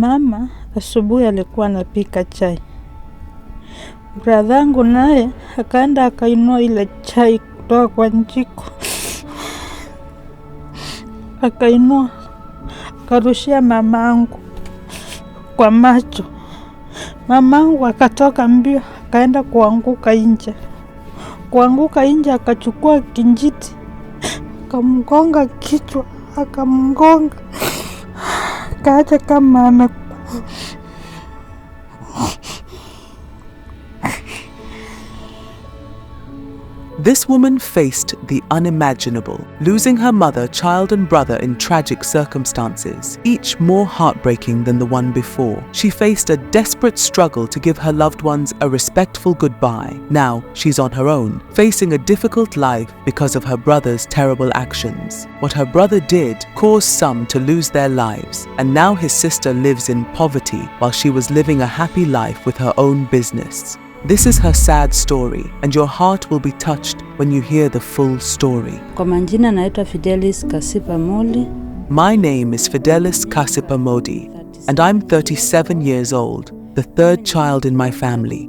Mama asubuhi alikuwa anapika chai. Bradhangu naye akaenda akainua ile chai kutoka kwa jiko. Akainua akarushia mamangu kwa macho. Mamangu akatoka mbio akaenda kuanguka nje. Kuanguka nje akachukua kijiti akamgonga kichwa, akamgonga kaacha kama amekufa. This woman faced the unimaginable, losing her mother, child and brother in tragic circumstances, each more heartbreaking than the one before. She faced a desperate struggle to give her loved ones a respectful goodbye. Now she's on her own, facing a difficult life because of her brother's terrible actions. What her brother did caused some to lose their lives, and now his sister lives in poverty while she was living a happy life with her own business. This is her sad story, and your heart will be touched when you hear the full story. Kwa majina naitwa Fidelis Modi. My name is Fidelis Modi, and I'm 37 years old, the third child in my family.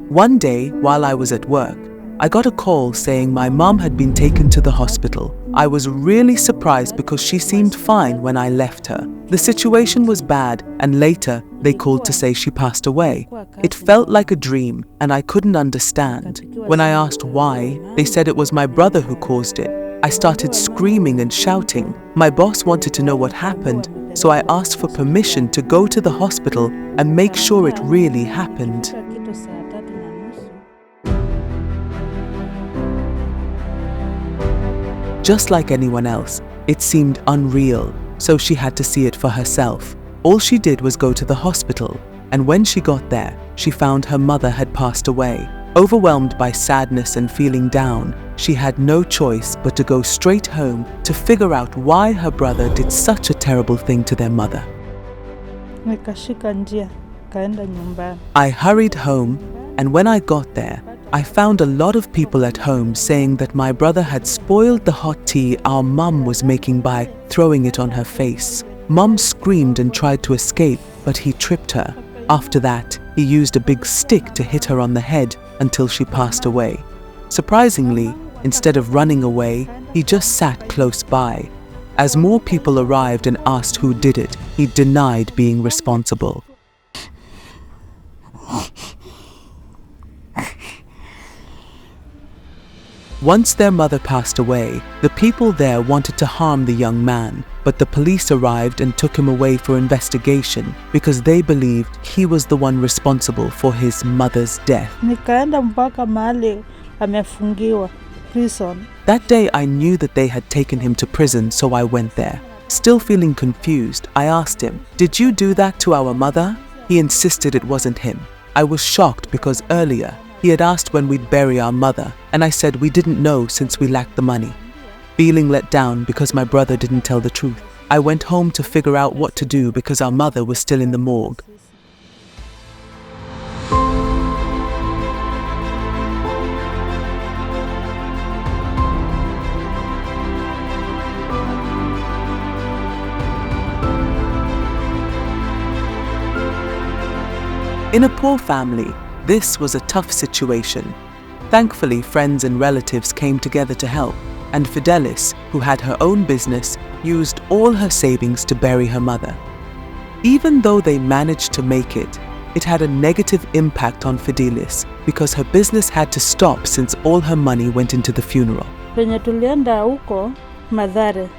One day, while I was at work, I got a call saying my mom had been taken to the hospital. I was really surprised because she seemed fine when I left her. The situation was bad, and later they called to say she passed away. It felt like a dream, and I couldn't understand. When I asked why, they said it was my brother who caused it. I started screaming and shouting. My boss wanted to know what happened, so I asked for permission to go to the hospital and make sure it really happened. Just like anyone else, it seemed unreal, so she had to see it for herself. All she did was go to the hospital, and when she got there, she found her mother had passed away. Overwhelmed by sadness and feeling down, she had no choice but to go straight home to figure out why her brother did such a terrible thing to their mother. I hurried home, and when I got there, I found a lot of people at home saying that my brother had spoiled the hot tea our mum was making by throwing it on her face. Mum screamed and tried to escape, but he tripped her. After that, he used a big stick to hit her on the head until she passed away. Surprisingly, instead of running away, he just sat close by. As more people arrived and asked who did it, he denied being responsible. Once their mother passed away, the people there wanted to harm the young man, but the police arrived and took him away for investigation because they believed he was the one responsible for his mother's death. Nikaenda mpaka mahali amefungiwa, prison. That day I knew that they had taken him to prison, so I went there. Still feeling confused, I asked him, "Did you do that to our mother?" He insisted it wasn't him. I was shocked because earlier, he had asked when we'd bury our mother, and I said we didn't know since we lacked the money. Feeling let down because my brother didn't tell the truth, I went home to figure out what to do because our mother was still in the morgue. In a poor family, this was a tough situation. Thankfully, friends and relatives came together to help, and Fidelis, who had her own business, used all her savings to bury her mother. Even though they managed to make it, it had a negative impact on Fidelis because her business had to stop since all her money went into the funeral. Penye tulienda huko Madhare,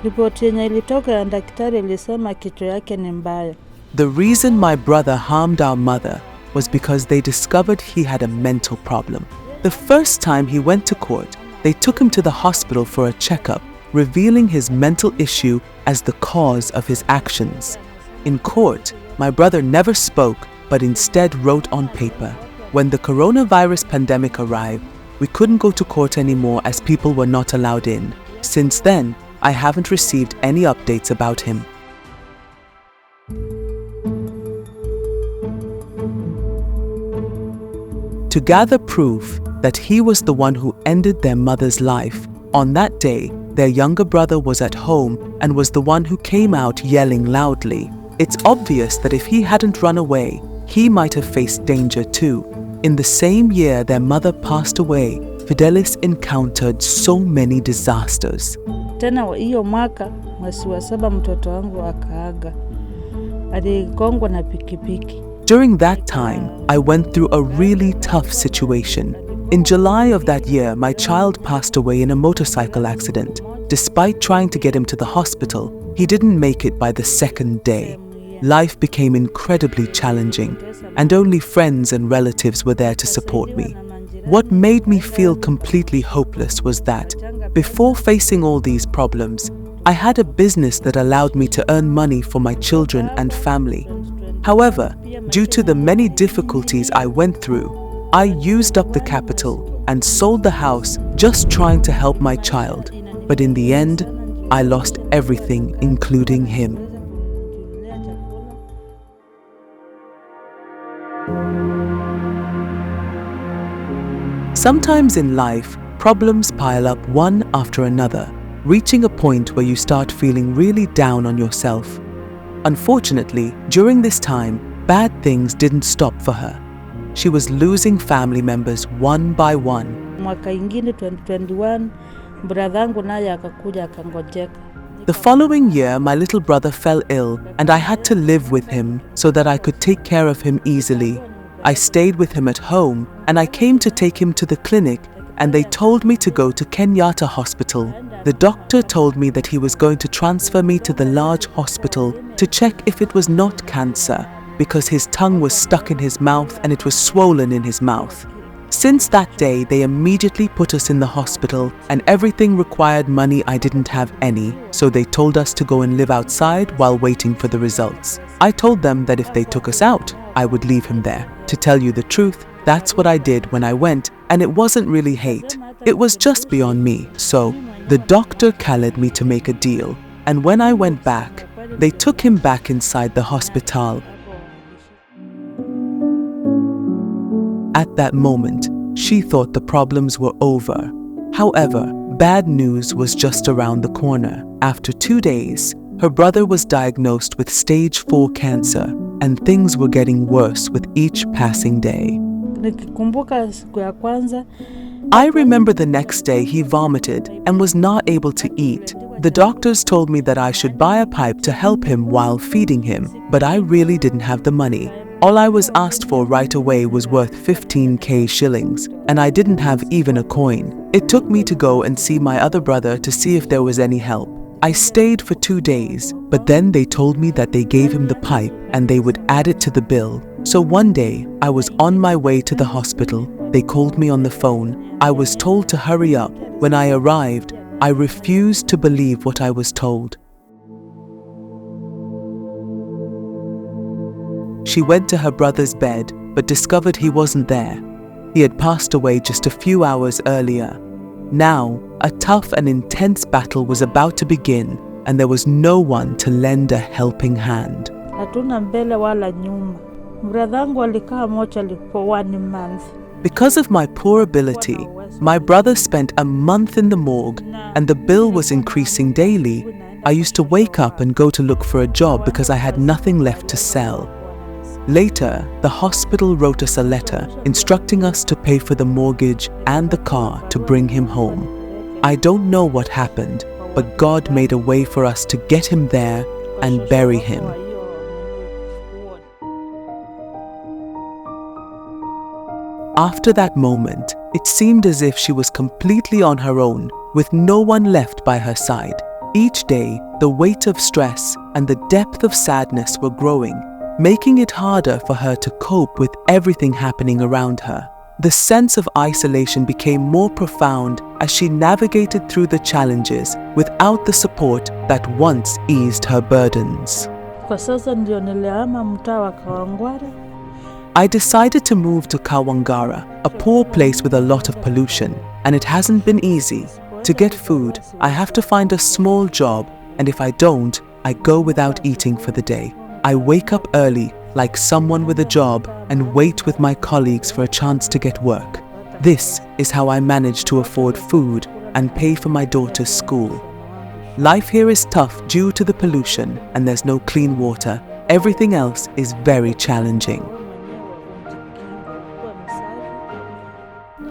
ripoti yenye ilitoka ya daktari ilisema kichwa yake ni mbaya. The reason my brother harmed our mother was because they discovered he had a mental problem. The first time he went to court, they took him to the hospital for a checkup, revealing his mental issue as the cause of his actions. In court, my brother never spoke, but instead wrote on paper. When the coronavirus pandemic arrived, we couldn't go to court anymore as people were not allowed in. Since then, I haven't received any updates about him. To gather proof that he was the one who ended their mother's life, on that day, their younger brother was at home and was the one who came out yelling loudly. It's obvious that if he hadn't run away, he might have faced danger too. In the same year their mother passed away, Fidelis encountered so many disasters. Tena hiyo mwaka mwezi wa 7 mtoto wangu akaaga. Aligongwa na pikipiki. During that time, I went through a really tough situation. In July of that year, my child passed away in a motorcycle accident. Despite trying to get him to the hospital, he didn't make it by the second day. Life became incredibly challenging, and only friends and relatives were there to support me. What made me feel completely hopeless was that, before facing all these problems, I had a business that allowed me to earn money for my children and family. However, due to the many difficulties I went through, I used up the capital and sold the house just trying to help my child. But in the end, I lost everything, including him. Sometimes in life, problems pile up one after another, reaching a point where you start feeling really down on yourself. Unfortunately, during this time, bad things didn't stop for her. She was losing family members one by one. Mwaka ingine 2021, bradhangu naye akakuja akangojeka. The following year, my little brother fell ill and I had to live with him so that I could take care of him easily. I stayed with him at home and I came to take him to the clinic and they told me to go to Kenyatta Hospital. The doctor told me that he was going to transfer me to the large hospital to check if it was not cancer because his tongue was stuck in his mouth and it was swollen in his mouth. Since that day, they immediately put us in the hospital and everything required money. I didn't have any, so they told us to go and live outside while waiting for the results. I told them that if they took us out, I would leave him there. To tell you the truth, that's what I did when I went, and it wasn't really hate. It was just beyond me. So the doctor called me to make a deal, and when I went back, they took him back inside the hospital. At that moment, she thought the problems were over. However, bad news was just around the corner. After 2 days, her brother was diagnosed with stage 4 cancer, and things were getting worse with each passing day. I remember the next day he vomited and was not able to eat. The doctors told me that I should buy a pipe to help him while feeding him, but I really didn't have the money. All I was asked for right away was worth 15k shillings, and I didn't have even a coin. It took me to go and see my other brother to see if there was any help. I stayed for 2 days, but then they told me that they gave him the pipe and they would add it to the bill. So one day, I was on my way to the hospital. They called me on the phone. I was told to hurry up. When I arrived, I refused to believe what I was told. She went to her brother's bed, but discovered he wasn't there. He had passed away just a few hours earlier. Now, a tough and intense battle was about to begin, and there was no one to lend a helping hand. Hatuna mbele wala nyuma. Bradhangu alikaa mochari for 1 month. Because of my poor ability, my brother spent a month in the morgue, and the bill was increasing daily. I used to wake up and go to look for a job because I had nothing left to sell. Later, the hospital wrote us a letter instructing us to pay for the mortgage and the car to bring him home. I don't know what happened, but God made a way for us to get him there and bury him. After that moment, it seemed as if she was completely on her own, with no one left by her side. Each day, the weight of stress and the depth of sadness were growing, making it harder for her to cope with everything happening around her. The sense of isolation became more profound as she navigated through the challenges without the support that once eased her burdens. Kwa sasa ndio nilihama mtaa wa Kawangware. I decided to move to Kawangara, a poor place with a lot of pollution, and it hasn't been easy. To get food, I have to find a small job, and if I don't, I go without eating for the day. I wake up early, like someone with a job, and wait with my colleagues for a chance to get work. This is how I manage to afford food and pay for my daughter's school. Life here is tough due to the pollution, and there's no clean water. everything else is very challenging.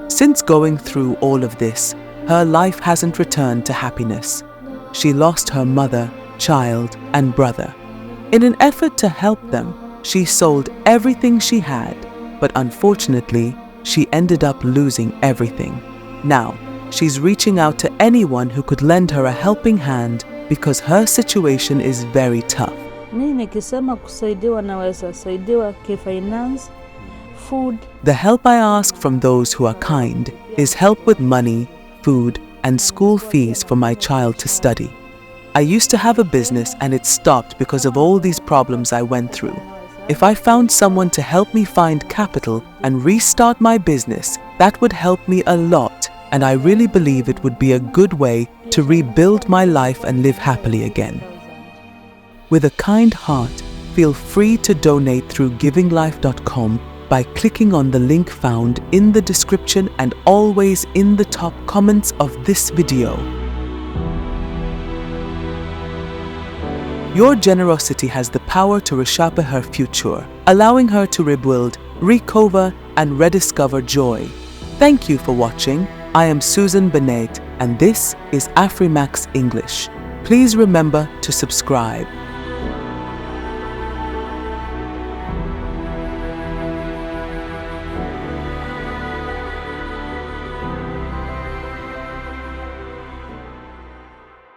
Since going through all of this, her life hasn't returned to happiness. She lost her mother, child, and brother. In an effort to help them, she sold everything she had, but unfortunately, she ended up losing everything. Now, she's reaching out to anyone who could lend her a helping hand because her situation is very tough. Mimi nikisema kusaidiwa naweza saidiwa kifinance, food. The help I ask from those who are kind is help with money, food, and school fees for my child to study. I used to have a business and it stopped because of all these problems I went through. If I found someone to help me find capital and restart my business, that would help me a lot, and I really believe it would be a good way to rebuild my life and live happily again. With a kind heart, feel free to donate through givinglife.com by clicking on the link found in the description and always in the top comments of this video. Your generosity has the power to reshape her future, allowing her to rebuild, recover, and rediscover joy. Thank you for watching. I am Susan Benet, and this is Afrimax English. Please remember to subscribe.